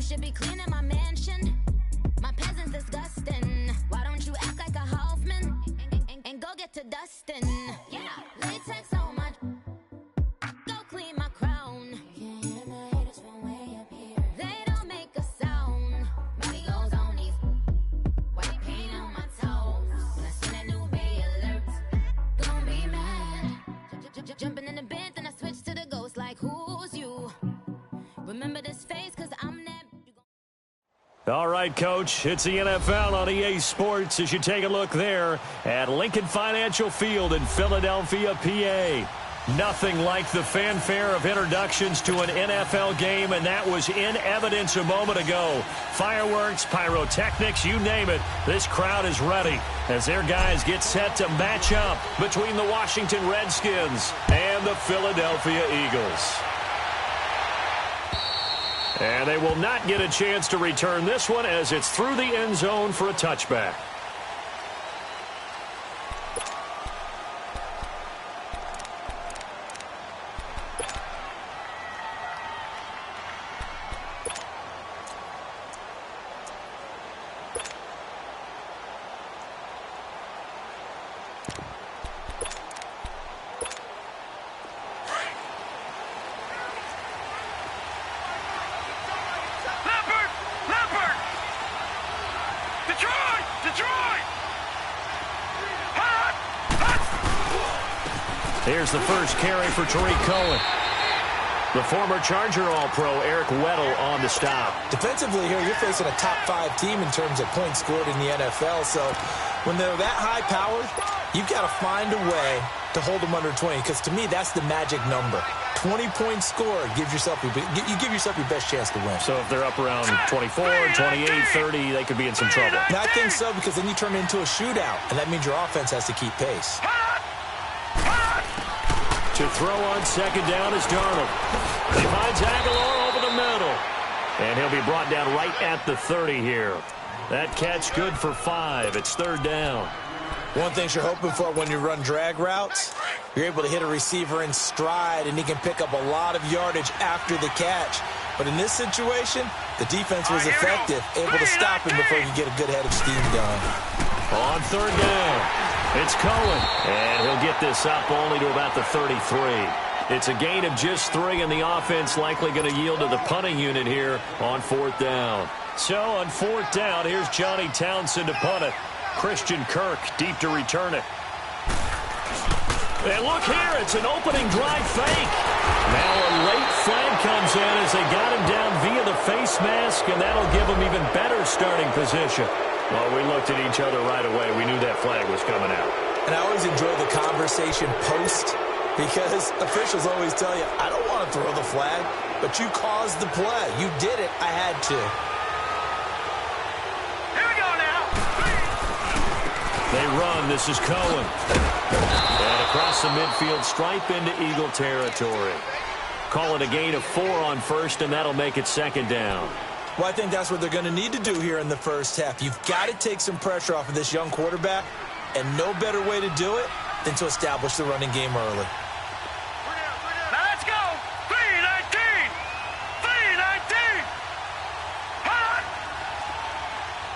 should be cleaning my mansion. My peasants disgusting. Why don't you act like a Hoffman and go get to dustin'? Yeah, latex so much. Go clean my crown. Can't hear the haters from way up here. They don't make a sound. Money goes on these white paint on my toes. When I see that new Bay alert, gonna be mad. Jumping in the bed, then I switch to the ghost like who's you? Remember this face, cause I'm that. All right, Coach, it's the NFL on EA Sports as you take a look there at Lincoln Financial Field in Philadelphia, PA. Nothing like the fanfare of introductions to an NFL game, and that was in evidence a moment ago. Fireworks, pyrotechnics, you name it, this crowd is ready as their guys get set to match up between the Washington Redskins and the Philadelphia Eagles. And they will not get a chance to return this one as it's through the end zone for a touchback. Here's the first carry for Tariq Cohen. The former Charger All-Pro Eric Weddle on the stop. Defensively here, you're facing a top-5 team in terms of points scored in the NFL. So when they're that high-powered, you've got to find a way to hold them under 20. Because to me, that's the magic number. 20 points scored gives yourself you give yourself your best chance to win. So if they're up around 24, 28, 30, they could be in some trouble. And I think so, because then you turn it into a shootout, and that means your offense has to keep pace. To throw on second down is Darnold. He finds Aguilar over the middle. And he'll be brought down right at the 30 here. That catch good for 5. It's third down. One thing you're hoping for when you run drag routes, you're able to hit a receiver in stride, and he can pick up a lot of yardage after the catch. But in this situation, the defense was effective, able to stop him before you get a good head of steam going. On third down. It's Cohen, and he'll get this up only to about the 33. It's a gain of just 3, and the offense likely going to yield to the punting unit here on fourth down. So on fourth down, here's Johnny Townsend to punt it. Christian Kirk deep to return it. And look here, it's an opening drive fake. Now a late flag comes in as they got him down via the face mask, and that'll give him even better starting position. Well, we looked at each other right away. We knew that flag was coming out. And I always enjoy the conversation post, because officials always tell you, I don't want to throw the flag, but you caused the play. You did it. I had to. Here we go now. They run. This is Cohen. And across the midfield stripe into Eagle territory. Call it a gain of 4 on first, and that'll make it second down. Well, I think that's what they're going to need to do here in the first half. You've got to take some pressure off of this young quarterback, and no better way to do it than to establish the running game early. Now let's go. 3-19. 3-19. Hot.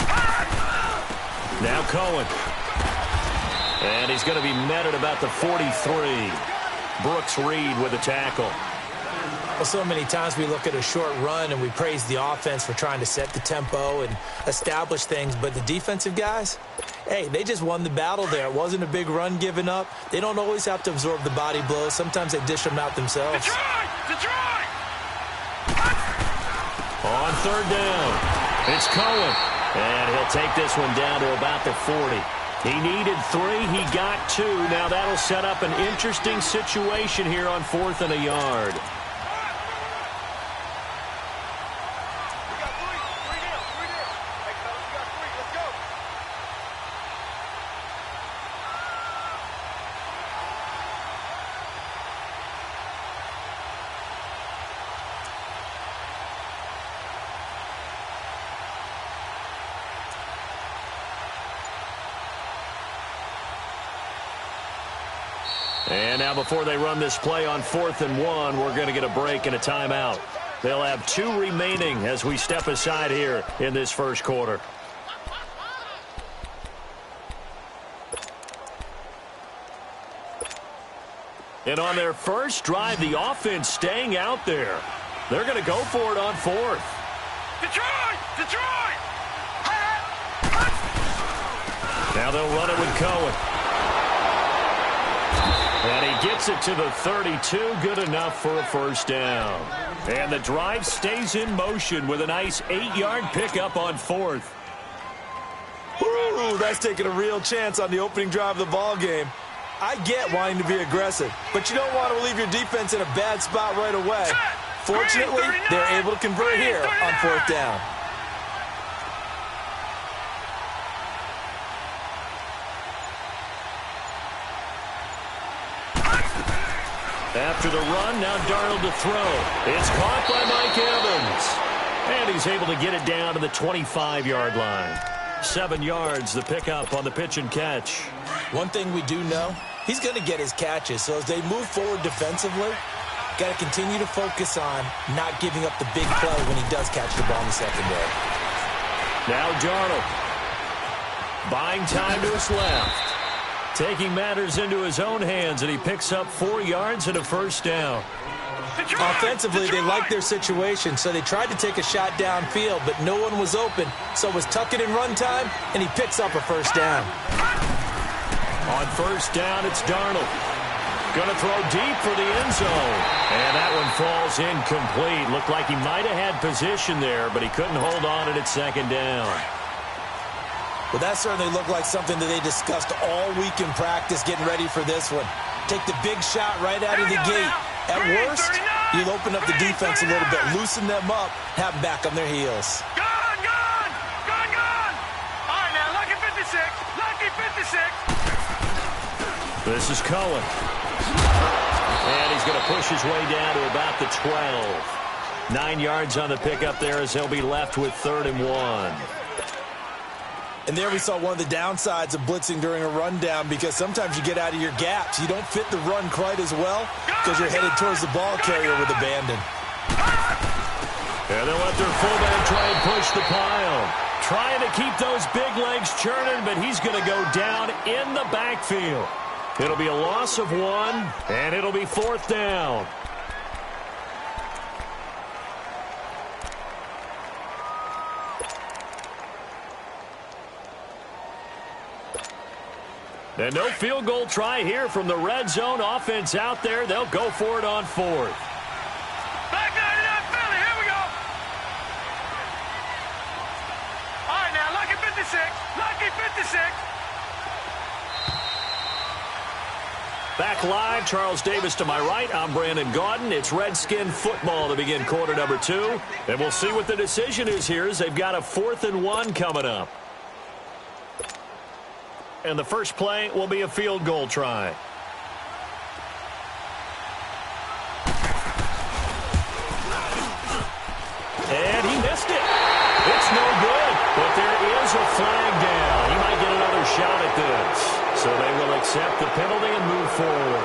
Hot. Now Cohen. And he's going to be met at about the 43. Brooks Reed with a tackle. Well, so many times we look at a short run and we praise the offense for trying to set the tempo and establish things, but the defensive guys, hey, they just won the battle there. It wasn't a big run given up. They don't always have to absorb the body blows. Sometimes they dish them out themselves. Detroit! On third down, it's Cohen, and he'll take this one down to about the 40. He needed 3, he got 2. Now that'll set up an interesting situation here on 4th and a yard. And now before they run this play on 4th and 1, we're going to get a break and a timeout. They'll have 2 remaining as we step aside here in this first quarter. And on their first drive, the offense staying out there. They're going to go for it on 4th. Detroit! Detroit! Now they'll run it with Cohen. And he gets it to the 32. Good enough for a first down. And the drive stays in motion with a nice 8-yard pickup on 4th. Ooh, that's taking a real chance on the opening drive of the ball game. I get wanting to be aggressive, but you don't want to leave your defense in a bad spot right away. Fortunately, they're able to convert here on 4th down. After the run, now Darnold to throw. It's caught by Mike Evans. And he's able to get it down to the 25-yard line. 7 yards, the pickup on the pitch and catch. One thing we do know, he's going to get his catches. So as they move forward defensively, got to continue to focus on not giving up the big play when he does catch the ball in the secondary. Now Darnold. Buying time to his left. Taking matters into his own hands, and he picks up 4 yards and a first down. Offensively, they liked their situation, so they tried to take a shot downfield, but no one was open. So it was tuck it in run time, and he picks up a first down. On first down, it's Darnold. Going to throw deep for the end zone. And that one falls incomplete. Looked like he might have had position there, but he couldn't hold on at second down. Well, that certainly looked like something that they discussed all week in practice getting ready for this one. Take the big shot right out of the gate. At worst, you'll open up the defense a little bit, loosen them up, have them back on their heels. Gone! All right, now, lucky 56. Lucky 56. This is Cohen. And he's going to push his way down to about the 12. 9 yards on the pickup there as they'll be left with 3rd and 1. And there we saw one of the downsides of blitzing during a rundown, because sometimes you get out of your gaps. You don't fit the run quite as well because you're headed towards the ball carrier with abandon. And they'll let their fullback try and push the pile. Trying to keep those big legs churning, but he's going to go down in the backfield. It'll be a loss of 1, and it'll be 4th down. And no field goal try here from the red zone offense out there. They'll go for it on 4th. Back 99 Philly, here we go. All right, now, lucky 56. Lucky 56. Back live, Charles Davis to my right. I'm Brandon Gaudin. It's Redskin football to begin quarter number 2. And we'll see what the decision is here as they've got a 4th and 1 coming up. And the first play will be a field goal try. And he missed it. It's no good, but there is a flag down. He might get another shot at this. So they will accept the penalty and move forward.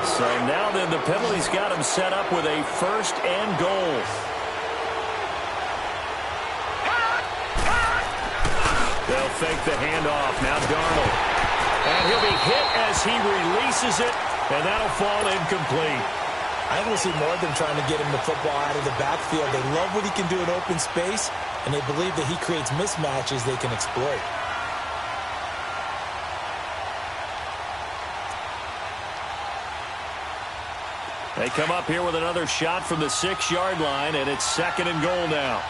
So now then the penalty's got him set up with a 1st and goal. They'll fake the handoff. Now Darnold. And he'll be hit as he releases it, and that'll fall incomplete. I think we'll see more of them trying to get him the football out of the backfield. They love what he can do in open space, and they believe that he creates mismatches they can exploit. They come up here with another shot from the 6-yard line, and it's 2nd and goal now.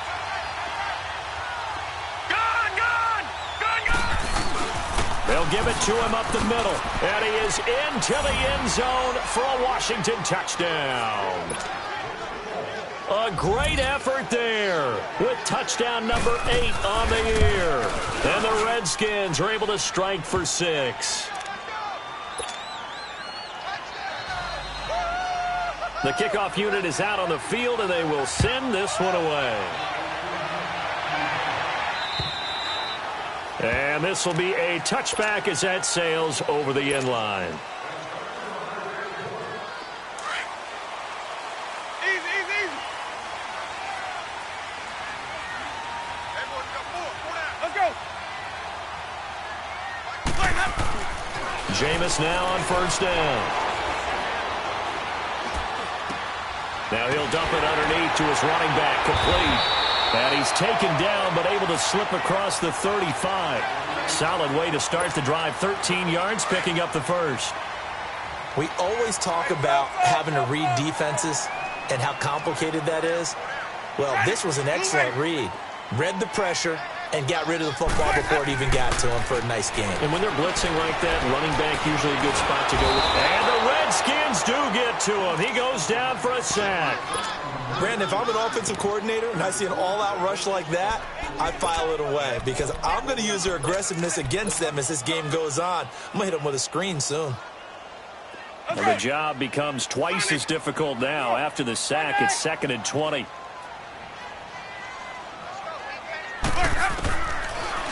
They'll give it to him up the middle, and he is into the end zone for a Washington touchdown. A great effort there with touchdown number 8 on the year. And the Redskins are able to strike for 6. The kickoff unit is out on the field, and they will send this one away. And this will be a touchback as that sails over the end line. Jameis now on first down. Now he'll dump it underneath to his running back, complete. And he's taken down, but able to slip across the 35. Solid way to start the drive. 13 yards, picking up the first. We always talk about having to read defenses and how complicated that is. Well, this was an excellent read. Read the pressure and got rid of the football before it even got to him for a nice game. And when they're blitzing like that, running back usually a good spot to go with. And the Redskins do get to him. He goes down for a sack. Brandon, if I'm an offensive coordinator and I see an all-out rush like that, I file it away because I'm going to use their aggressiveness against them as this game goes on. I'm going to hit them with a screen soon. And the job becomes twice as difficult now. After the sack, it's 2nd and 20.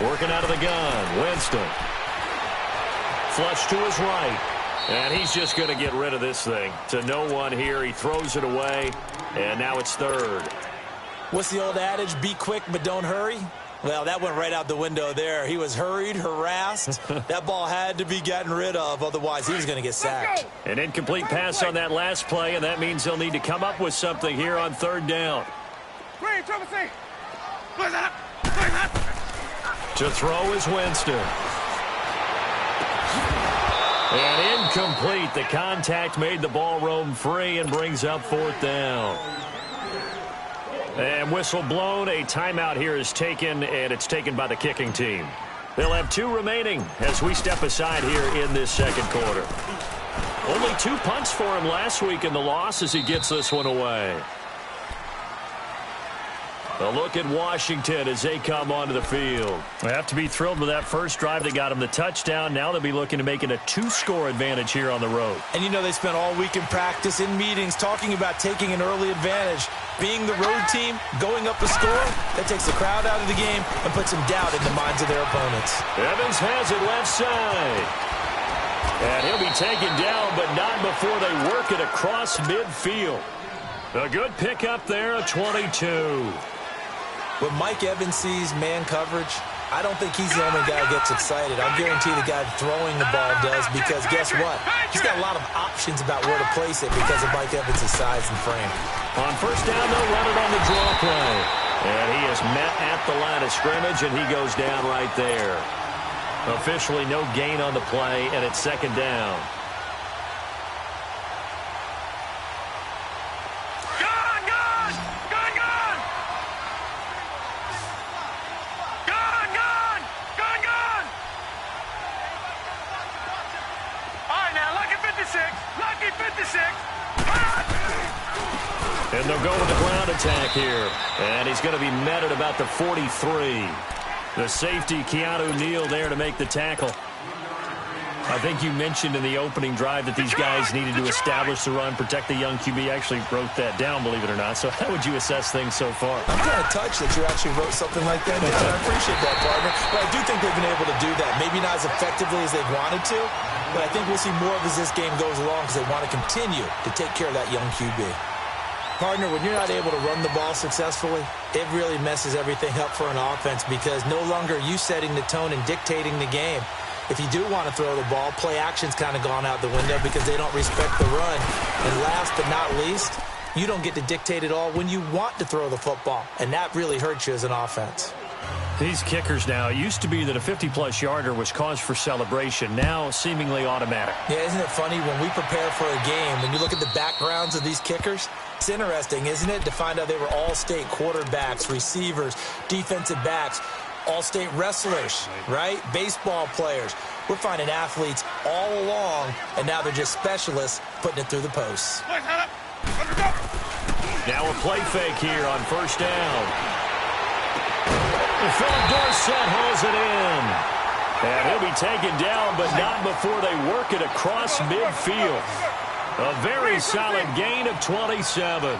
Working out of the gun, Winston. Flush to his right. And he's just going to get rid of this thing. To no one here. He throws it away. And now it's 3rd. What's the old adage? Be quick, but don't hurry. Well, that went right out the window there. He was hurried, harassed. That ball had to be gotten rid of. Otherwise, he was going to get sacked. An incomplete pass on that last play, and that means they'll need to come up with something here on 3rd down. To throw is Winston. And incomplete. The contact made the ball roam free and brings up 4th down. And whistle blown. A timeout here is taken, and it's taken by the kicking team. They'll have 2 remaining as we step aside here in this 2nd quarter. Only 2 punts for him last week in the loss as he gets this one away. A look at Washington as they come onto the field. They have to be thrilled with that first drive that got them the touchdown. Now they'll be looking to make it a 2-score advantage here on the road. And you know they spent all week in practice, in meetings, talking about taking an early advantage. Being the road team, going up a score, that takes the crowd out of the game and puts some doubt in the minds of their opponents. Evans has it left side. And he'll be taken down, but not before they work it across midfield. A good pickup there, a 22. When Mike Evans sees man coverage, I don't think he's the only guy that gets excited. I guarantee the guy throwing the ball does because guess what? He's got a lot of options about where to place it because of Mike Evans' size and frame. On first down, they'll run it on the draw play. And he is met at the line of scrimmage, and he goes down right there. Officially no gain on the play, and it's 2nd down. And they'll go with the ground attack here. And he's going to be met at about the 43. The safety, Keanu Neal, there to make the tackle. I think you mentioned in the opening drive that these guys needed to establish the run, protect the young QB. I actually wrote that down, believe it or not. So how would you assess things so far? I'm kind of touched that you actually wrote something like that down. I appreciate that, partner. But I do think they've been able to do that. Maybe not as effectively as they've wanted to, but I think we'll see more of as this game goes along because they want to continue to take care of that young QB. Partner, when you're not able to run the ball successfully, it really messes everything up for an offense because no longer are you setting the tone and dictating the game. If you do want to throw the ball, play action's kind of gone out the window because they don't respect the run. And last but not least, you don't get to dictate it all when you want to throw the football, and that really hurts you as an offense. These kickers now, it used to be that a 50-plus yarder was cause for celebration. Now seemingly automatic. Yeah, isn't it funny when we prepare for a game, when you look at the backgrounds of these kickers, it's interesting, isn't it, to find out they were all-state quarterbacks, receivers, defensive backs, all-state wrestlers, right? Baseball players. We're finding athletes all along, and now they're just specialists putting it through the posts. Now a play fake here on first down. Philip Dorsett hauls it in. And he'll be taken down, but not before they work it across midfield. A very solid gain of 27.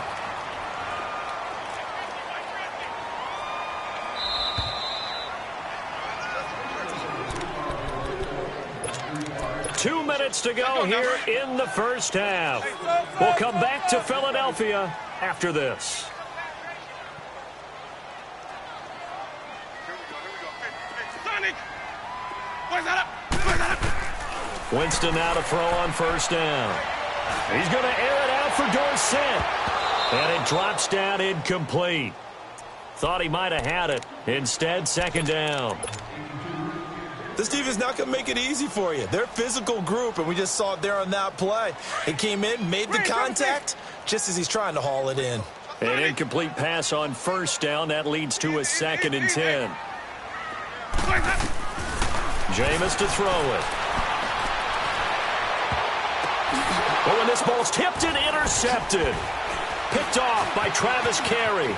Two minutes to go here in the first half. We'll come back to Philadelphia after this. Winston now to throw on first down. He's going to air it out for Dorsett. And it drops down incomplete. Thought he might have had it. Instead, second down. This defense is not going to make it easy for you. They're a physical group, and we just saw it there on that play. He came in, made the contact, just as he's trying to haul it in. An incomplete pass on first down. That leads to a 2nd and 10. Jameis to throw it. Oh, and this ball's tipped and intercepted. Picked off by Travis Carey.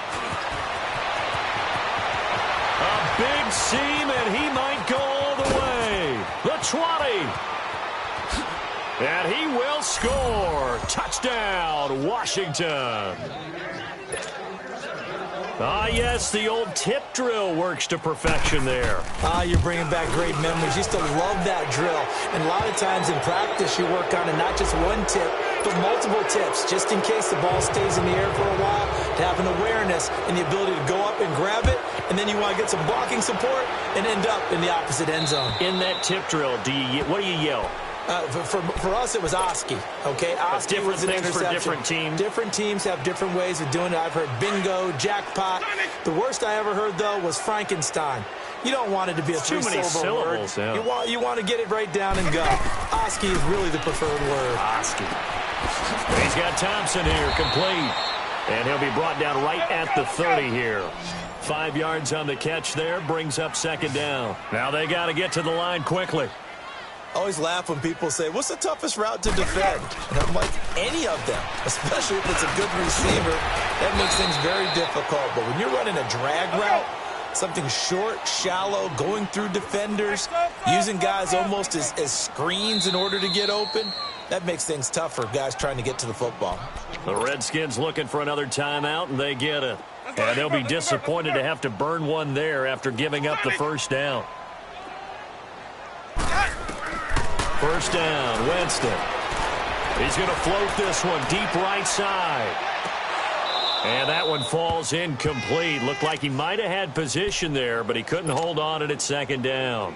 A big seam, and he might go all the way. The 20. And he will score. Touchdown, Washington. Ah, yes, the old tip drill works to perfection there. You're bringing back great memories. Used to love that drill. And a lot of times in practice, you work on it, not just one tip, but multiple tips, just in case the ball stays in the air for a while, to have an awareness and the ability to go up and grab it, and then you want to get some blocking support and end up in the opposite end zone. In that tip drill, what do you yell? For us, it was Oski, okay? Oski different was an things interception. for different teams. Different teams have different ways of doing it. I've heard bingo, jackpot. The worst I ever heard, though, was Frankenstein. You don't want it to be a three-syllable word. Yeah. You want to get it right down and go. Oski is really the preferred word. Oski. He's got Thompson here, complete. And he'll be brought down right at the 30 here. 5 yards on the catch there, brings up second down. Now they got to get to the line quickly. I always laugh when people say, what's the toughest route to defend? And I'm like, any of them, especially if it's a good receiver. That makes things very difficult. But when you're running a drag route, something short, shallow, going through defenders, using guys almost as screens in order to get open, that makes things tough for guys trying to get to the football. The Redskins looking for another timeout, and they get it. And they'll be disappointed to have to burn one there after giving up the first down. First down, Winston. He's going to float this one deep right side. And that one falls incomplete. Looked like he might have had position there, but he couldn't hold on to it at second down.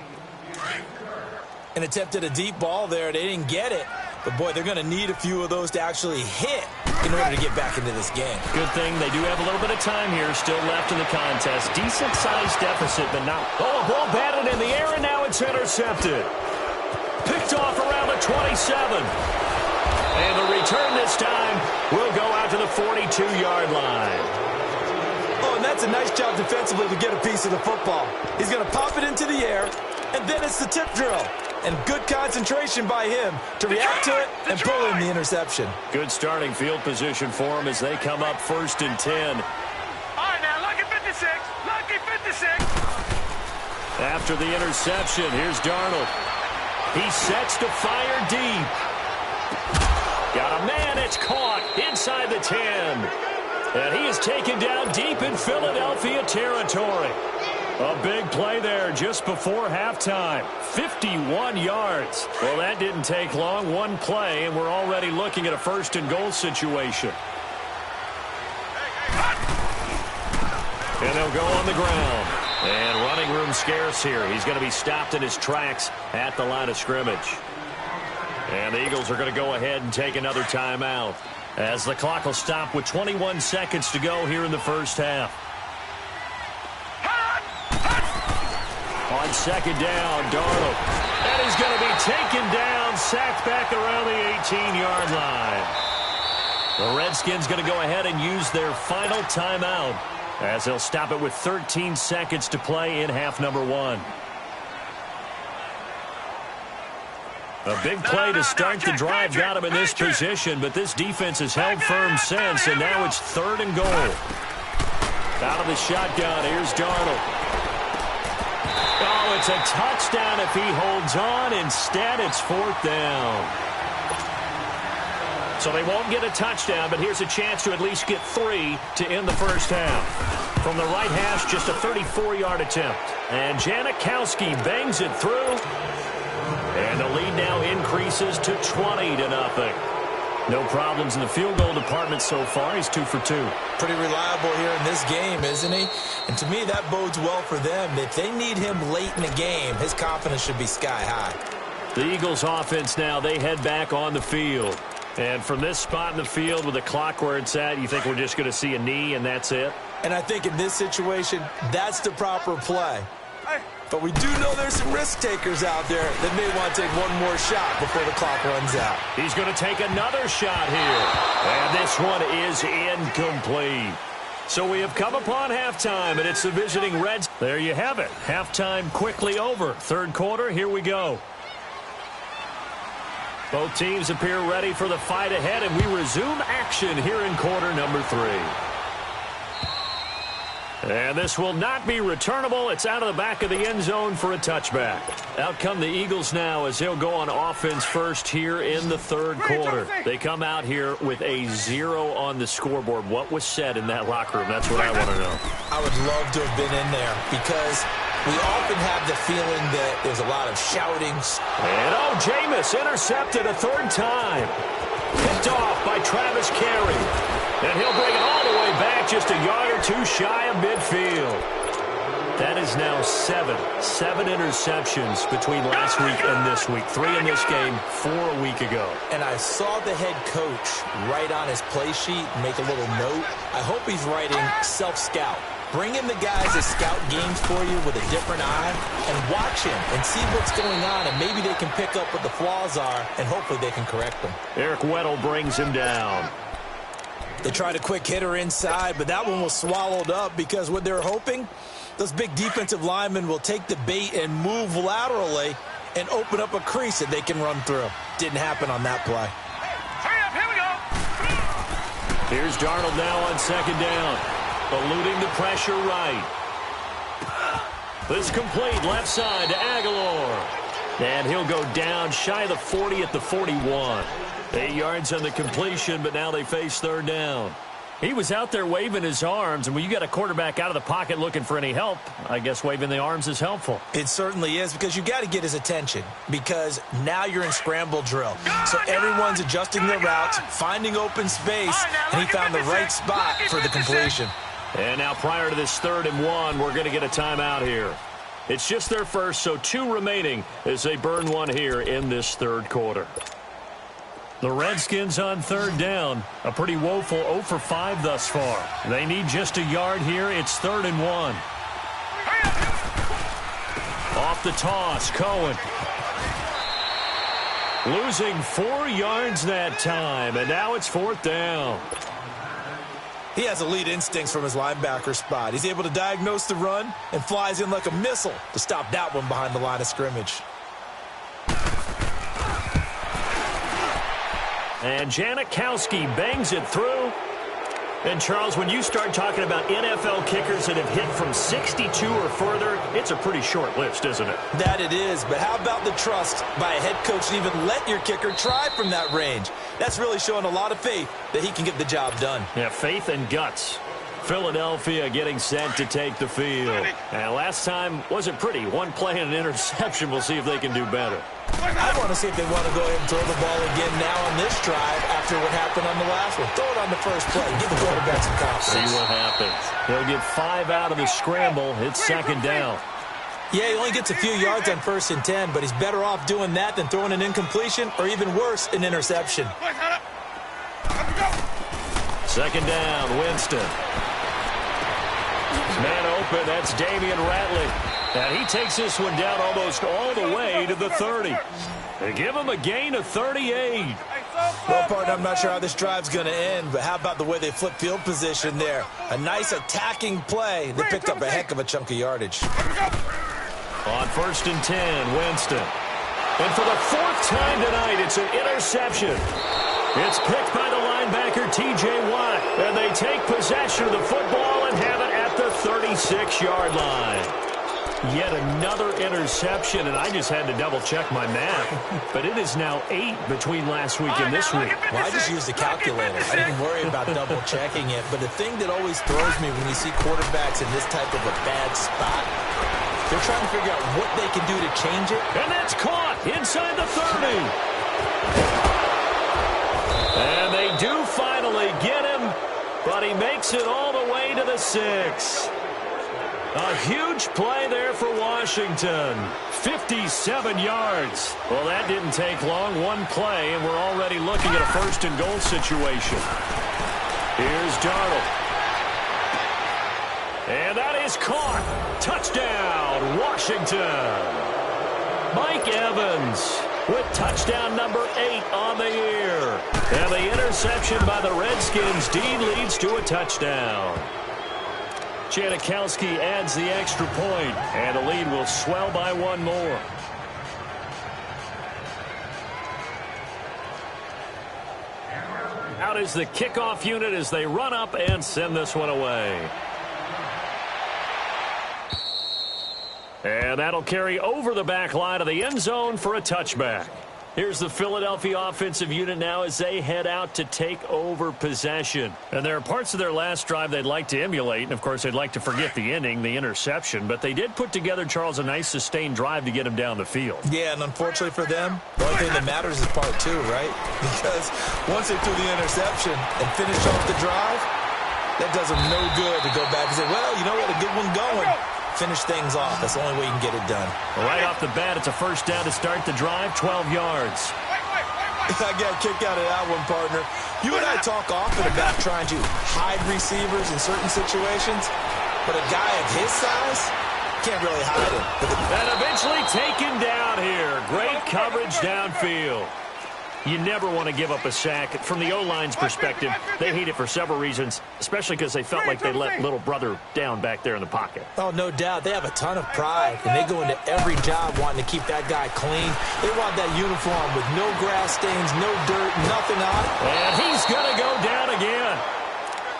And attempted a deep ball there. They didn't get it. But, boy, they're going to need a few of those to actually hit in order to get back into this game. Good thing they do have a little bit of time here still left in the contest. Decent-sized deficit, but not. Oh, a ball batted in the air, and now it's intercepted. Picked off around the 27. And the return this time will go out to the 42-yard line. Oh, and that's a nice job defensively to get a piece of the football. He's going to pop it into the air, and then it's the tip drill. And good concentration by him to react to it and pull in the interception. Good starting field position for him as they come up 1st and 10. All right, now, lucky 56. Lucky 56. After the interception, here's Darnold. He sets to fire deep. Got a man, it's caught inside the 10. And he is taken down deep in Philadelphia territory. A big play there just before halftime. 51 yards. Well, that didn't take long. One play, and we're already looking at a 1st and goal situation. And they'll go on the ground. And running room scarce here. He's going to be stopped in his tracks at the line of scrimmage. And the Eagles are going to go ahead and take another timeout as the clock will stop with 21 seconds to go here in the first half. On second down, Darnold. And he's going to be taken down, sacked back around the 18-yard line. The Redskins going to go ahead and use their final timeout as they'll stop it with 13 seconds to play in half number 1. A big play to start the drive got him in this position, but this defense has held firm since, and now it's 3rd and goal. Out of the shotgun, here's Darnold. Oh, it's a touchdown if he holds on. Instead, it's 4th down. So they won't get a touchdown, but here's a chance to at least get 3 to end the first half. From the right hash, just a 34-yard attempt. And Janikowski bangs it through. And the lead now increases to 20-0. No problems in the field goal department so far. He's 2 for 2. Pretty reliable here in this game, isn't he? And to me, that bodes well for them. If they need him late in the game, his confidence should be sky high. The Eagles offense now, they head back on the field. And from this spot in the field with the clock where it's at, you think we're just going to see a knee and that's it? And I think in this situation, that's the proper play. But we do know there's some risk takers out there that may want to take one more shot before the clock runs out. He's going to take another shot here. And this one is incomplete. So we have come upon halftime, and it's the visiting Reds. There you have it. Halftime quickly over. Third quarter, here we go. Both teams appear ready for the fight ahead, and we resume action here in quarter number 3. And this will not be returnable. It's out of the back of the end zone for a touchback. Out come the Eagles now as they'll go on offense first here in the third quarter. They come out here with a 0 on the scoreboard. What was said in that locker room? That's what I want to know. I would love to have been in there because we often have the feeling that there's a lot of shoutings. And Jameis intercepted a third time. Picked off by Travis Carey. And he'll bring it all the way back just a yard or two shy of midfield. That is now 7 interceptions between last week and this week. 3 in this game, 4 a week ago. And I saw the head coach write on his play sheet, make a little note. I hope he's writing self-scout. Bring in the guys that scout games for you with a different eye and watch him and see what's going on, and maybe they can pick up what the flaws are, and hopefully they can correct them. Eric Weddle brings him down. They tried a quick hitter inside, but that one was swallowed up because what they're hoping, those big defensive linemen will take the bait and move laterally and open up a crease that they can run through. Didn't happen on that play. Here we go. Here's Darnold now on second down. Eluding the pressure right. This complete left side to Aguilar. And he'll go down shy of the 40 at the 41. 8 yards on the completion, but now they face third down. He was out there waving his arms, and when you got a quarterback out of the pocket looking for any help, I guess waving the arms is helpful. It certainly is, because you got to get his attention, because now you're in scramble drill. So everyone's adjusting their routes, finding open space, and he found the right spot for the completion. And now prior to this 3rd and 1, we're going to get a timeout here. It's just their first, so 2 remaining as they burn one here in this third quarter. The Redskins on third down. A pretty woeful 0 for 5 thus far. They need just a yard here. It's 3rd and 1. Off the toss, Cohen. Losing 4 yards that time, and now it's 4th down. He has elite instincts from his linebacker spot. He's able to diagnose the run and flies in like a missile to stop that one behind the line of scrimmage. And Janikowski bangs it through. And, Charles, when you start talking about NFL kickers that have hit from 62 or further, it's a pretty short list, isn't it? That it is, but how about the trust by a head coach to even let your kicker try from that range? That's really showing a lot of faith that he can get the job done. Yeah, faith and guts. Philadelphia getting set to take the field. And last time wasn't pretty. One play and an interception. We'll see if they can do better. I want to see if they want to go ahead and throw the ball again now on this drive after what happened on the last one. Throw it on the first play. Give the quarterback some confidence. See what happens. They'll get 5 out of the scramble. It's 2nd down. Yeah, he only gets a few yards on 1st and 10, but he's better off doing that than throwing an incompletion or even worse, an interception. 2nd down, Winston. Man open, that's Damian Ratley. And he takes this one down almost all the way to the 30. They give him a gain of 38. Well, partner, I'm not sure how this drive's going to end, but how about the way they flip field position there? A nice attacking play. They picked up a heck of a chunk of yardage. On 1st and 10, Winston. And for the 4th time tonight, it's an interception. It's picked by the linebacker, T.J. Watt. And they take possession of the football and have it at the 36-yard line. Yet another interception, and I just had to double-check my math. But it is now 8 between last week and this week. Well, I just used the calculator. I didn't worry about double-checking it. But the thing that always throws me when you see quarterbacks in this type of a bad spot, they're trying to figure out what they can do to change it. And that's caught inside the 30. And they do finally get him, but he makes it all the way to the 6. A huge play there for Washington. 57 yards. Well, that didn't take long. One play, and we're already looking at a first-and-goal situation. Here's Darnold. And that is caught. Touchdown, Washington. Mike Evans with touchdown number 8 on the year. And the interception by the Redskins. Dean leads to a touchdown. Janikowski adds the extra point, and the lead will swell by one more. Out is the kickoff unit as they run up and send this one away. And that'll carry over the back line of the end zone for a touchback. Here's the Philadelphia offensive unit now as they head out to take over possession. And there are parts of their last drive they'd like to emulate. And, of course, they'd like to forget the inning, the interception. But they did put together, Charles, a nice sustained drive to get them down the field. Yeah, and unfortunately for them, the only thing that matters is part 2, right? Because once they threw the interception and finished off the drive, that does them no good to go back and say, well, you know what, a good one going. Finish things off. That's the only way you can get it done. Right off the bat, it's a first down to start the drive, 12 yards. I got a kick out of that one, partner. You and I talk often about trying to hide receivers in certain situations, but a guy of his size can't really hide him. And eventually taken down here. Great coverage downfield. You never want to give up a sack. From the O-line's perspective, they hate it for several reasons, especially because they felt like they let little brother down back there in the pocket. Oh, no doubt. They have a ton of pride, and they go into every job wanting to keep that guy clean. They want that uniform with no grass stains, no dirt, nothing on it. And he's going to go down again.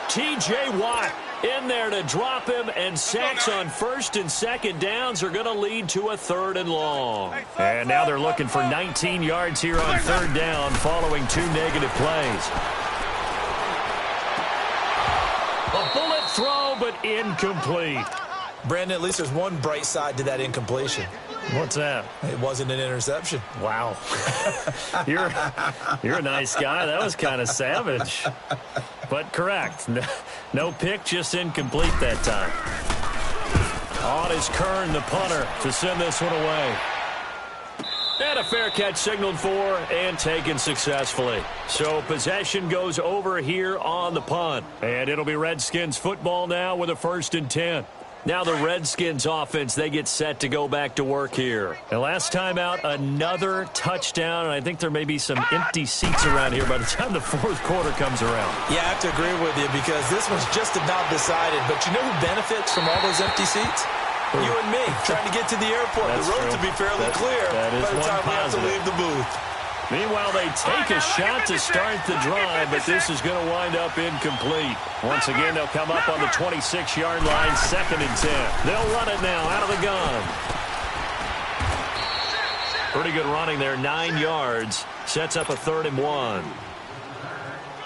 T.J. Watt in there to drop him, and sacks on first and second downs are going to lead to a third and long. And now they're looking for 19 yards here on third down following 2 negative plays. A bullet throw, but incomplete. Brandon, at least there's one bright side to that incompletion. What's that? It wasn't an interception. Wow. You're a nice guy. That was kind of savage. But correct. No pick, just incomplete that time. On is Kern, the punter, to send this one away. And a fair catch signaled for and taken successfully. So possession goes over here on the punt. And it'll be Redskins football now with a 1st and 10. Now the Redskins offense, they get set to go back to work here. And last time out, another touchdown, and I think there may be some empty seats around here by the time the 4th quarter comes around. Yeah, I have to agree with you because this one's just about decided. But you know who benefits from all those empty seats? You and me, trying to get to the airport. That's the road true. to be fairly clear by the time we have to leave the booth. Meanwhile, they take a shot to start the drive, but this is going to wind up incomplete. Once again, they'll come up on the 26-yard line, 2nd and 10. They'll run it now out of the gun. Pretty good running there, 9 yards. Sets up a 3rd and 1.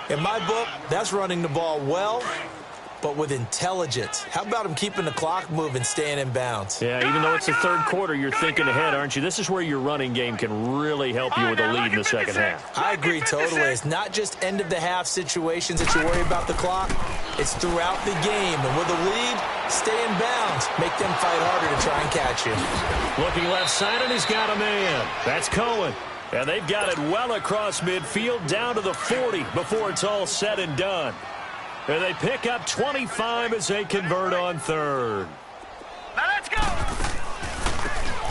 In my book, that's running the ball well, but with intelligence. How about him keeping the clock moving, staying in bounds? Yeah, even though it's the 3rd quarter, you're thinking ahead, aren't you? This is where your running game can really help you with a lead in the second half. I agree totally. It's not just end-of-the-half situations that you worry about the clock. It's throughout the game. And with a lead, stay in bounds. Make them fight harder to try and catch you. Looking left side, and he's got a man. That's Cohen. And they've got it well across midfield down to the 40 before it's all said and done. And they pick up 25 as they convert on 3rd. Now let's go.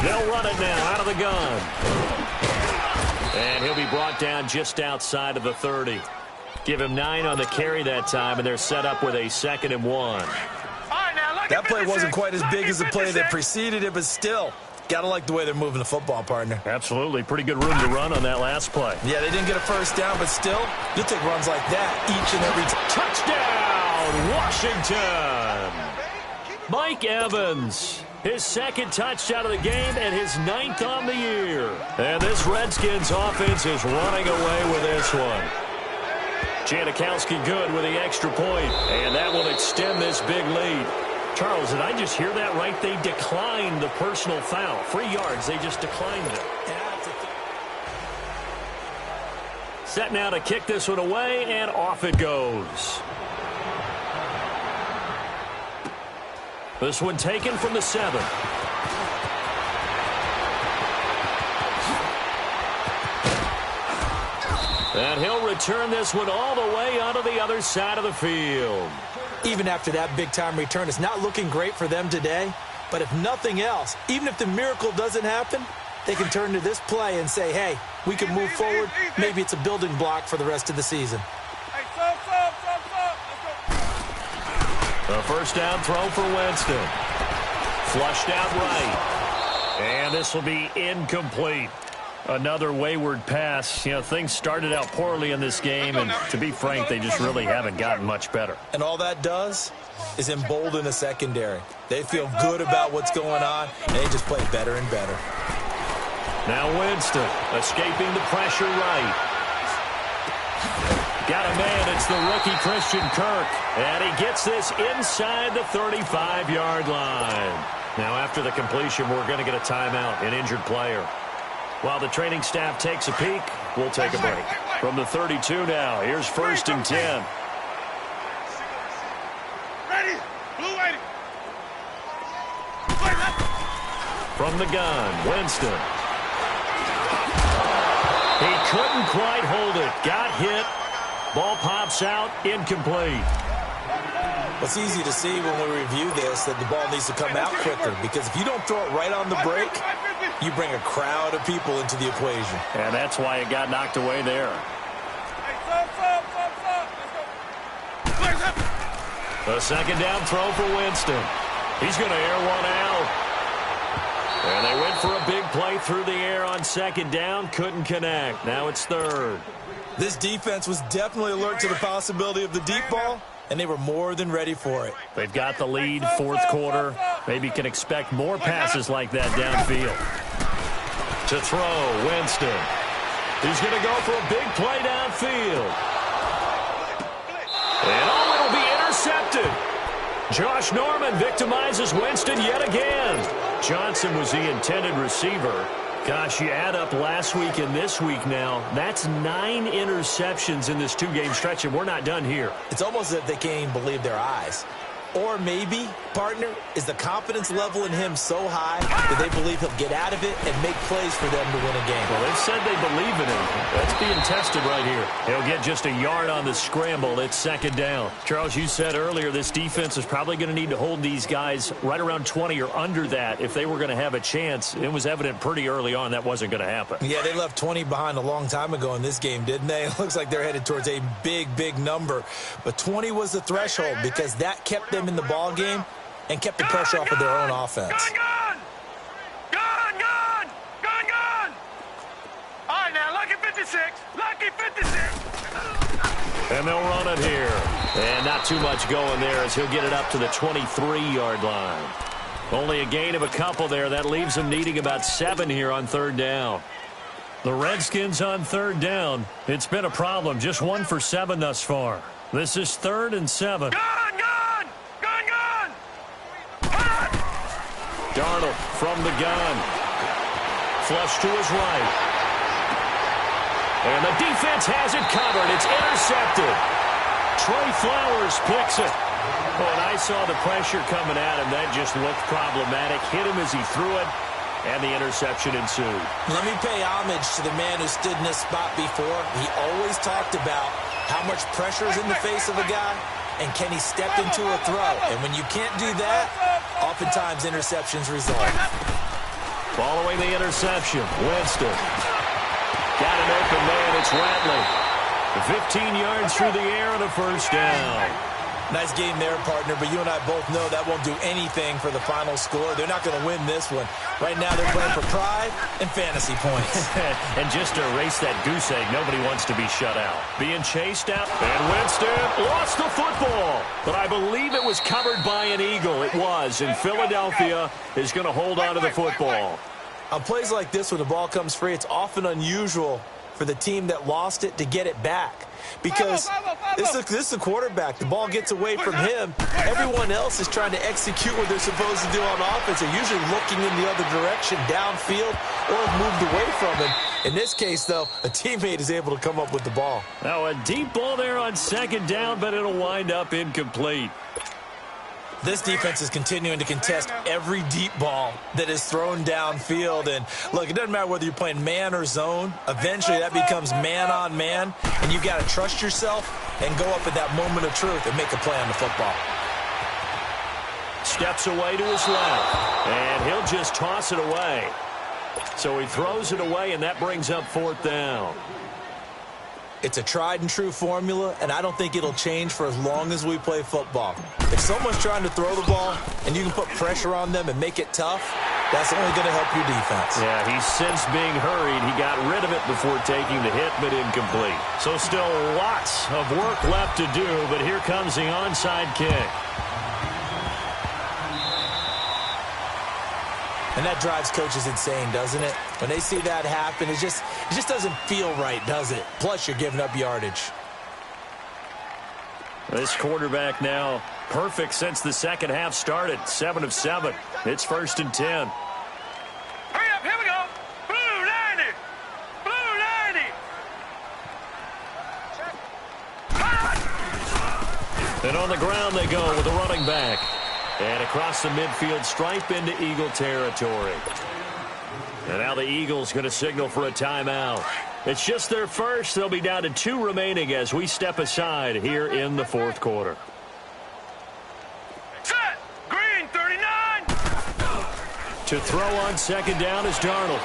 They'll run it now out of the gun. And he'll be brought down just outside of the 30. Give him 9 on the carry that time, and they're set up with a 2nd and 1. All right, now look That at play 56. wasn't quite as big as the play that 56. preceded it, but still, got to like the way they're moving the football, partner. Absolutely. Pretty good room to run on that last play. Yeah, they didn't get a first down, but still, you'll take runs like that each and every time. Touchdown, Washington! Mike Evans, his 2nd touchdown of the game and his 9th on the year. And this Redskins offense is running away with this one. Janikowski good with the extra point, and that will extend this big lead. Charles, did I just hear that right? They declined the personal foul. 3 yards, they just declined it. Set now to kick this one away, and off it goes. This one taken from the 7. And he'll return this one all the way onto the other side of the field. Even after that big-time return, it's not looking great for them today. But if nothing else, even if the miracle doesn't happen, they can turn to this play and say, hey, we can move forward. Maybe it's a building block for the rest of the season. A first down throw for Winston. Flushed out right. And this will be incomplete. Another wayward pass. You know, things started out poorly in this game, and to be frank, they just really haven't gotten much better. And all that does is embolden the secondary. They feel good about what's going on, and they just play better and better. Now Winston escaping the pressure right. Got a man. It's the rookie Christian Kirk. And he gets this inside the 35-yard line. Now after the completion, we're going to get a timeout, an injured player. While the training staff takes a peek, we'll take a break. From the 32 now, here's 1st and 10. Ready? Blue waiting. From the gun, Winston. He couldn't quite hold it. Got hit. Ball pops out, incomplete. It's easy to see when we review this that the ball needs to come out quicker, because if you don't throw it right on the break, you bring a crowd of people into the equation. And that's why it got knocked away there. A second down throw for Winston. He's going to air one out. And they went for a big play through the air on second down. Couldn't connect. Now it's 3rd. This defense was definitely alert to the possibility of the deep ball, and they were more than ready for it. They've got the lead, 4th quarter. Maybe can expect more passes like that downfield. To throw, Winston. He's going to go for a big play downfield. And it'll be intercepted. Josh Norman victimizes Winston yet again. Johnson was the intended receiver. Gosh, you add up last week and this week now, that's 9 interceptions in this 2-game stretch, and we're not done here. It's almost as if they can't even believe their eyes. Or maybe, partner, is the confidence level in him so high that they believe he'll get out of it and make plays for them to win a game. Well, they've said they believe in him. That's being tested right here. He'll get just a yard on the scramble. It's 2nd down. Charles, you said earlier this defense is probably going to need to hold these guys right around 20 or under that if they were going to have a chance. It was evident pretty early on that wasn't going to happen. Yeah, they left 20 behind a long time ago in this game, didn't they? It looks like they're headed towards a big, big number. But 20 was the threshold because that kept them in the ball game and kept the pressure off of their own offense. Gun! All right, now, lucky 56. Lucky 56. And they'll run it here. And not too much going there as he'll get it up to the 23-yard line. Only a gain of a couple there. That leaves them needing about 7 here on 3rd down. The Redskins on 3rd down. It's been a problem. Just 1 for 7 thus far. This is 3rd and 7. Gun! Darnold from the gun. Flush to his right. And the defense has it covered. It's intercepted. Trey Flowers picks it. Oh, and I saw the pressure coming at him. That just looked problematic. Hit him as he threw it, and the interception ensued. Let me pay homage to the man who stood in this spot before. He always talked about how much pressure is in the face of a guy, and can he step into a throw? And when you can't do that, oftentimes interceptions result. Following the interception, Winston. Got an open man. It's Rattling. 15 yards through the air and a first down. Nice game there, partner, but you and I both know that won't do anything for the final score. They're not going to win this one. Right now they're playing for pride and fantasy points. And just to erase that goose egg, nobody wants to be shut out. Being chased out, and Winston lost the football. But I believe it was covered by an Eagle. It was, and Philadelphia is going to hold on to the football. On plays like this, when the ball comes free, it's often unusual for the team that lost it to get it back. Because this is the quarterback. The ball gets away from him. Everyone else is trying to execute what they're supposed to do on offense. They're usually looking in the other direction, downfield, or have moved away from him. In this case, though, a teammate is able to come up with the ball. Now a deep ball there on 2nd down, but it'll wind up incomplete. This defense is continuing to contest every deep ball that is thrown downfield. And, look, it doesn't matter whether you're playing man or zone. Eventually, that becomes man-on-man, and you've got to trust yourself and go up at that moment of truth and make a play on the football. Steps away to his left, and he'll just toss it away. So he throws it away, and that brings up 4th down. It's a tried-and-true formula, and I don't think it'll change for as long as we play football. If someone's trying to throw the ball and you can put pressure on them and make it tough, that's only going to help your defense. Yeah, he's since being hurried. He got rid of it before taking the hit, but incomplete. So still lots of work left to do, but here comes the onside kick. And that drives coaches insane, doesn't it? When they see that happen, it just doesn't feel right, does it? Plus, you're giving up yardage. This quarterback now perfect since the second half started. 7 of 7. It's 1st and 10. Hurry up, here we go. Blue 90. Blue 90. And on the ground they go with the running back. And across the midfield stripe into Eagle territory. And now the Eagles going to signal for a timeout. It's just their first. They'll be down to 2 remaining as we step aside here in the 4th quarter. Set. Green 39. To throw on 2nd down is Darnold.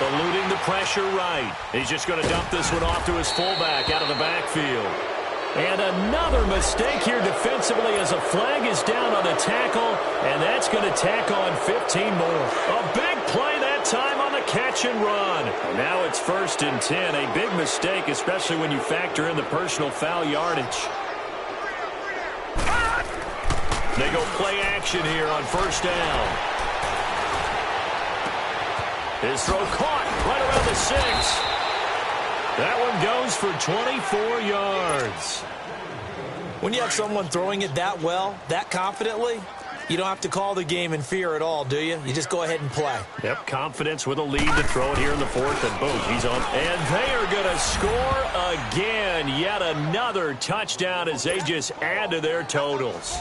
Eluding the pressure right. He's just going to dump this one off to his fullback out of the backfield. And another mistake here defensively as a flag is down on the tackle, and that's going to tack on 15 more. A big play that time on the catch and run. And now it's 1st and 10. A big mistake, especially when you factor in the personal foul yardage. They go play action here on 1st down. His throw caught right around the 6. That one goes for 24 yards. When you have someone throwing it that well, that confidently, you don't have to call the game in fear at all, do you? You just go ahead and play. Yep, confidence with a lead to throw it here in the 4th, and boom, he's on. And they are going to score again. Yet another touchdown as they just add to their totals.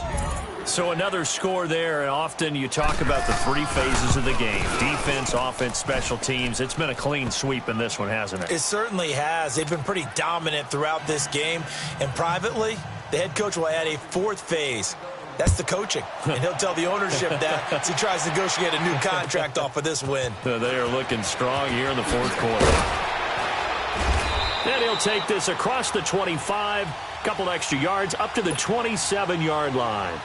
So another score there, and often you talk about the 3 phases of the game. Defense, offense, special teams. It's been a clean sweep in this one, hasn't it? It certainly has. They've been pretty dominant throughout this game. And privately, the head coach will add a 4th phase. That's the coaching. And he'll tell the ownership that as he tries to negotiate a new contract off of this win. They are looking strong here in the 4th quarter. And he'll take this across the 25, couple extra yards, up to the 27-yard line.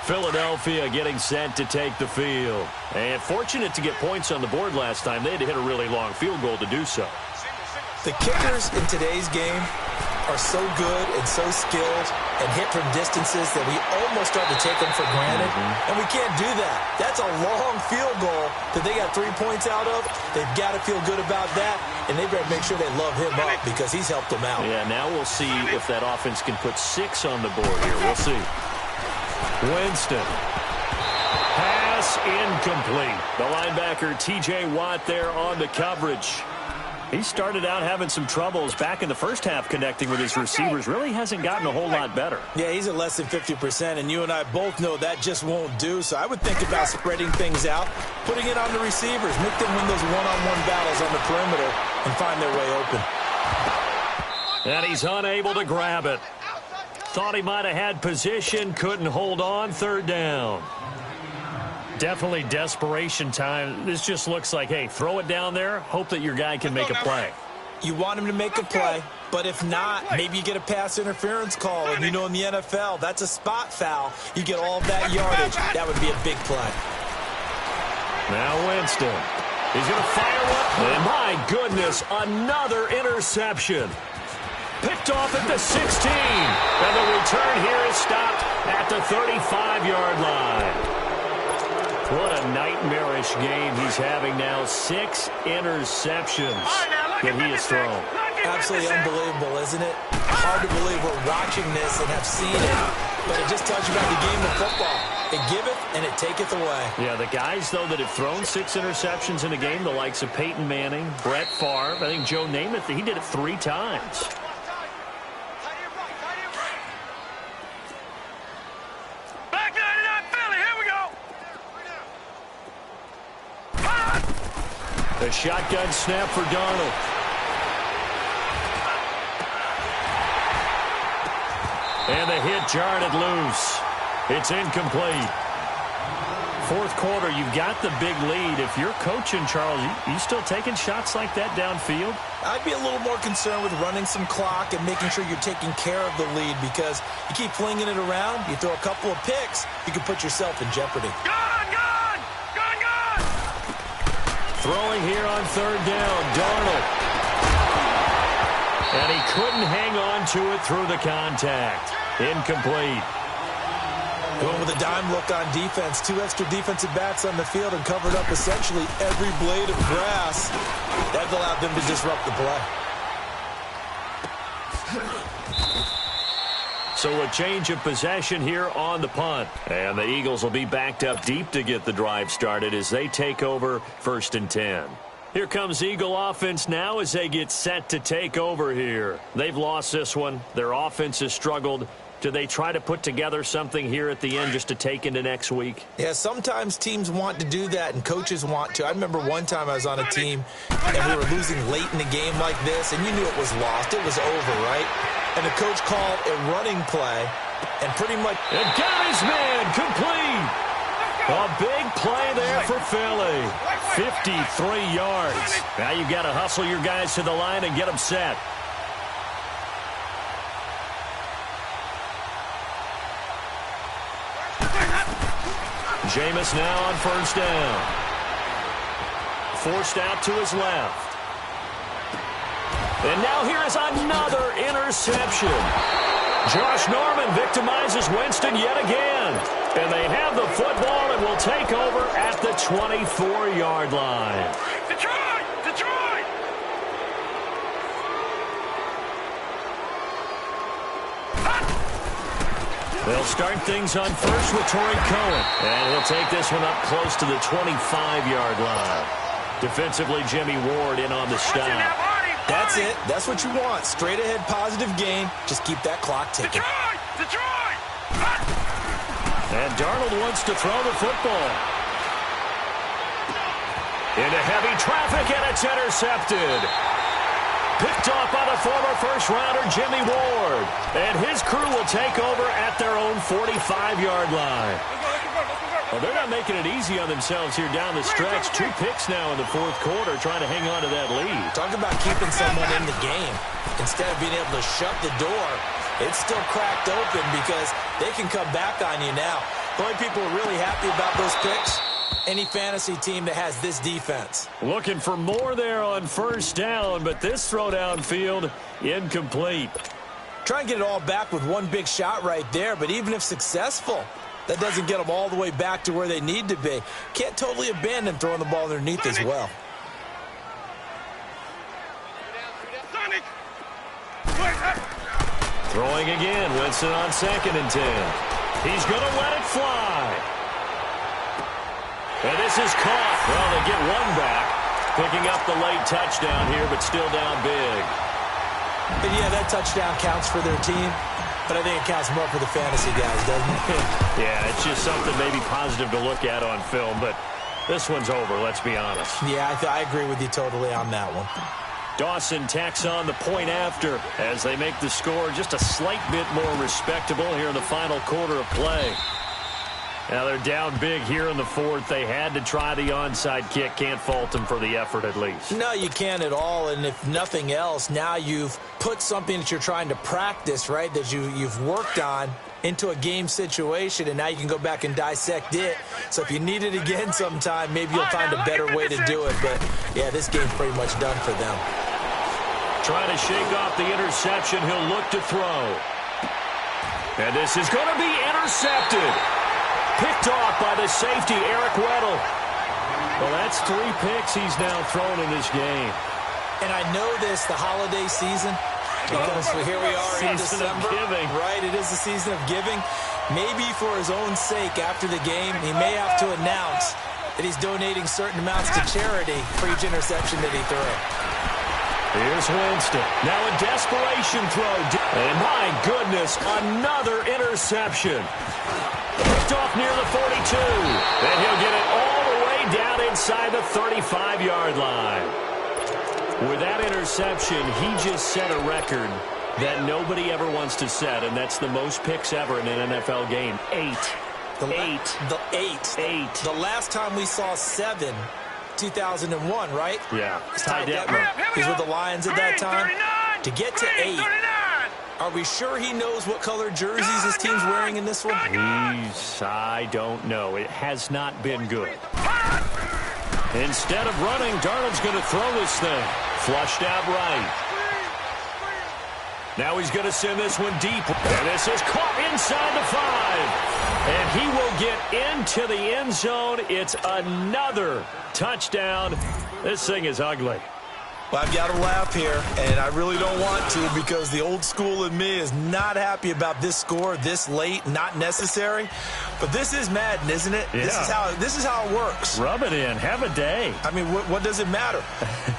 Philadelphia getting set to take the field. And fortunate to get points on the board last time. They had to hit a really long field goal to do so. The kickers in today's game are so good and so skilled and hit from distances that we almost start to take them for granted. And we can't do that. That's a long field goal that they got 3 points out of. They've got to feel good about that, and they better make sure they love him up because he's helped them out. Yeah, now we'll see if that offense can put 6 on the board here. We'll see. Winston. Pass incomplete. The linebacker T.J. Watt there on the coverage. He started out having some troubles back in the first half connecting with his receivers. Really hasn't gotten a whole lot better. Yeah, he's at less than 50%, and you and I both know that just won't do. So I would think about spreading things out, putting it on the receivers, make them win those one-on-one battles on the perimeter, and find their way open. And he's unable to grab it. Thought he might have had position, couldn't hold on. 3rd down. Definitely desperation time. This just looks like, hey, throw it down there, hope that your guy can make a play. You want him to make a play, but if not, maybe you get a pass interference call. And you know in the NFL, that's a spot foul. You get all of that yardage. That would be a big play. Now Winston. He's going to fire one. And my goodness, another interception. Picked off at the 16. And the return here is stopped at the 35-yard line. What a nightmarish game he's having now. 6 interceptions that he has thrown. Absolutely unbelievable, isn't it? Hard to believe we're watching this and have seen it, but it just tells you about the game of football. It giveth and it taketh away. Yeah, the guys, though, that have thrown 6 interceptions in a game, the likes of Peyton Manning, Brett Favre, I think Joe Namath, he did it 3 times. A shotgun snap for Darnold. And the hit jarred it loose. It's incomplete. Fourth quarter, you've got the big lead. If you're coaching, Charles, you still taking shots like that downfield? I'd be a little more concerned with running some clock and making sure you're taking care of the lead, because you keep flinging it around, you throw a couple of picks, you can put yourself in jeopardy. Gone, gone! Gone, gone! Throwing here on third down, Darnold. And he couldn't hang on to it through the contact. Incomplete. Going with a dime look on defense. 2 extra defensive backs on the field and covered up essentially every blade of grass. That allowed them to disrupt the play. So a change of possession here on the punt. And the Eagles will be backed up deep to get the drive started as they take over 1st and 10. Here comes Eagle offense now as they get set to take over here. They've lost this one. Their offense has struggled. Do they try to put together something here at the end just to take into next week? Yeah, sometimes teams want to do that and coaches want to. I remember one time I was on a team and we were losing late in a game like this, and you knew it was lost. It was over, right? And the coach called a running play and pretty much... And got his man complete. A big play there for Philly. 53 yards. Now you've got to hustle your guys to the line and get them set. Jameis now on first down. Forced out to his left. And now here is another interception. Josh Norman victimizes Winston yet again. And they have the football and will take over at the 24-yard line. Detroit! Detroit! They'll start things on first with Torrey Cohen. And he'll take this one up close to the 25-yard line. Defensively, Jimmy Ward in on the stop. That's it. That's what you want. Straight ahead positive game. Just keep that clock ticking. Detroit! Detroit! And Darnold wants to throw the football. Into heavy traffic, and it's intercepted. Picked off by the former first-rounder Jimmy Ward. And his crew will take over at their own 45-yard line. Well, they're not making it easy on themselves here down the stretch. 2 picks now in the fourth quarter, trying to hang on to that lead. Talk about keeping someone in the game. Instead of being able to shut the door, it's still cracked open because they can come back on you now. The only people who are really happy about those picks, any fantasy team that has this defense. Looking for more there on first down, but this throw downfield incomplete. Try and get it all back with one big shot right there, but even if successful, that doesn't get them all the way back to where they need to be. Can't totally abandon throwing the ball underneath as well. Throwing again, Winston on 2nd and 10. He's going to let it fly. And this is caught. Well, they get one back. Picking up the late touchdown here, but still down big. And yeah, that touchdown counts for their team, but I think it counts more for the fantasy guys, doesn't it? Yeah, it's just something maybe positive to look at on film, but this one's over, let's be honest. Yeah, I agree with you totally on that one. Dawson tacks on the point after as they make the score just a slight bit more respectable here in the final quarter of play. Now they're down big here in the fourth. They had to try the onside kick. Can't fault them for the effort at least. No, you can't at all. And if nothing else, now you've put something that you're trying to practice, right, that you've worked on into a game situation, and now you can go back and dissect it. So if you need it again sometime, maybe you'll find a better way to do it. But, yeah, this game's pretty much done for them. Trying to shake off the interception. He'll look to throw. And this is going to be intercepted. Picked off by the safety, Eric Weddle. Well, that's 3 picks he's now thrown in this game. And I know this, the holiday season, because here we are in December. Giving. Right, it is the season of giving. Maybe for his own sake after the game, he may have to announce that he's donating certain amounts to charity for each interception that he threw. Here's Winston. Now a desperation throw. And my goodness, another interception. Picked off near the 42. And he'll get it all the way be down inside the 35-yard line. With that interception, he just set a record that nobody ever wants to set, and that's the most picks ever in an NFL game. 8. The last time we saw 7, 2001, right? Yeah. Ty Detmer. He was with the Lions at that time. To get to 8, are we sure he knows what color jerseys his team's wearing in this one? I don't know. It has not been good. Instead of running, Darnold's going to throw this thing. Flushed out right. Now he's going to send this one deep. And this is caught inside the 5. And he will get into the end zone. It's another touchdown. This thing is ugly. Well, I've got to laugh here, and I really don't want to because the old school in me is not happy about this score this late, not necessary. But this is Madden, isn't it? Yeah. This is how it works. Rub it in. Have a day. I mean, what does it matter?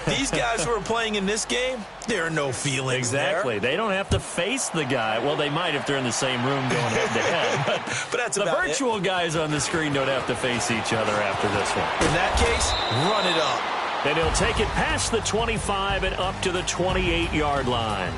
These guys who are playing in this game, there are no feelings Exactly. there. They don't have to face the guy. Well, they might if they're in the same room going head-to-head. But that's the about virtual guys on the screen don't have to face each other after this one. In that case, run it up. And he'll take it past the 25 and up to the 28-yard line.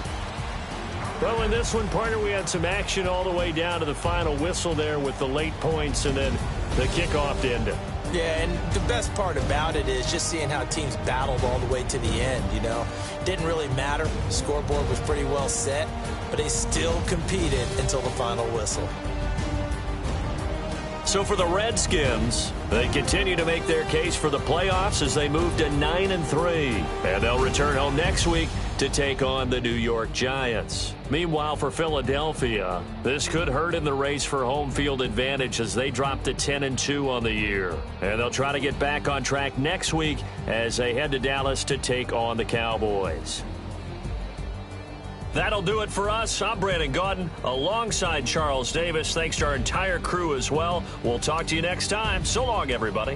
Well, in this one, partner, we had some action all the way down to the final whistle there with the late points and then the kickoff to end it. Yeah, and the best part about it is just seeing how teams battled all the way to the end, you know. Didn't really matter. The scoreboard was pretty well set, but they still competed until the final whistle. So for the Redskins, they continue to make their case for the playoffs as they move to 9-3. And they'll return home next week to take on the New York Giants. Meanwhile, for Philadelphia, this could hurt in the race for home field advantage as they drop to 10-2 on the year. And they'll try to get back on track next week as they head to Dallas to take on the Cowboys. That'll do it for us. I'm Brandon Gaudin alongside Charles Davis. Thanks to our entire crew as well. We'll talk to you next time. So long, everybody.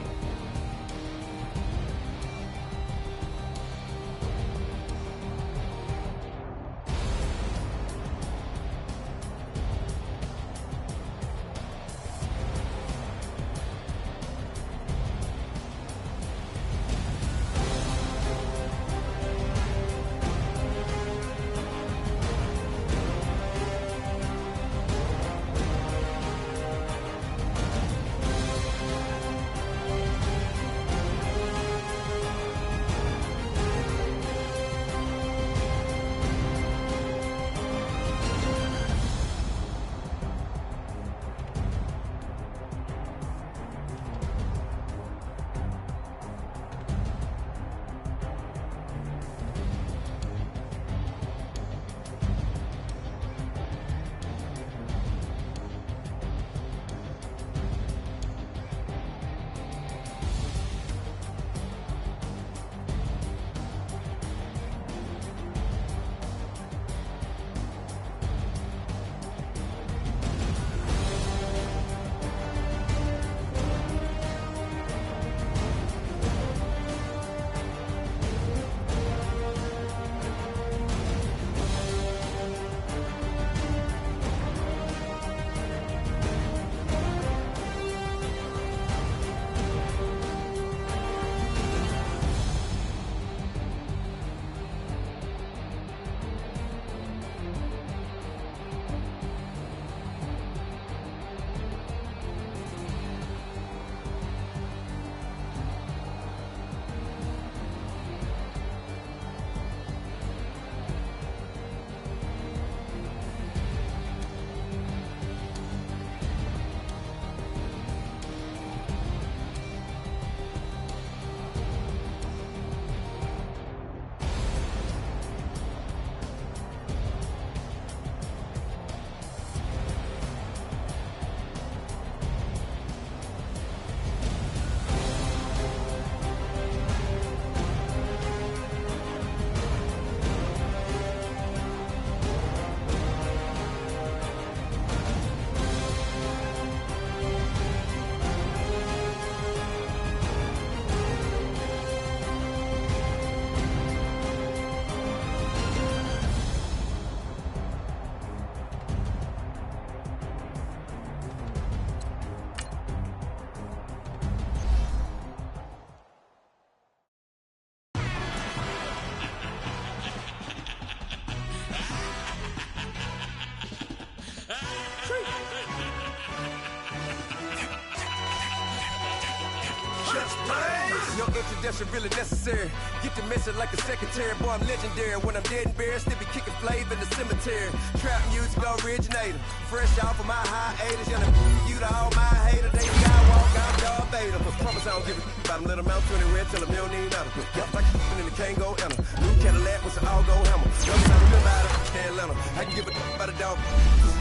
introduction really necessary. Get the message like a secretary. Boy, I'm legendary. When I'm dead and buried, still be kicking flavor in the cemetery. Trap music originator. Fresh off of my hiatus. You to all my haters. They Skywalk, I'm Darth Vader. Promise I don't give a about them. Let them out 20 red, tell them you don't need none. Yup, like in the Kango enter. New Cadillac with an all-go hammer. Numbers I remember out of Atlanta. I can give a about a dog.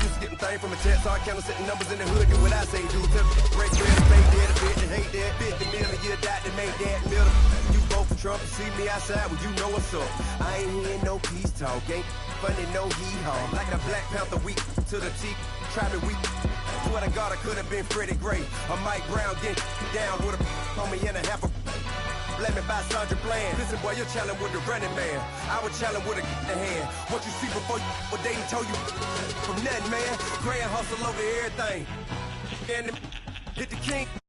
Used to getting things from a chest, so I count setting numbers in the hood. Do what I say, do. Tell me, break bread, fake dead, a bit, and hate that. 50 million, you died to make that middle. You vote for Trump, you see me outside, well, you know what's up. I ain't hearing no peace talk, ain't funny, no hee-haw. Like a Black Panther weak to the teeth, try me weak. Swear to God, I could have been Freddie Gray. Or Mike Brown getting down with a homie and a half a. Let me buy Sandra Bland. Listen, boy, you're challenging with the running man. I would challenge with a hand. What you see before you, what they told you from nothing, man. Grand hustle over everything. And hit the king.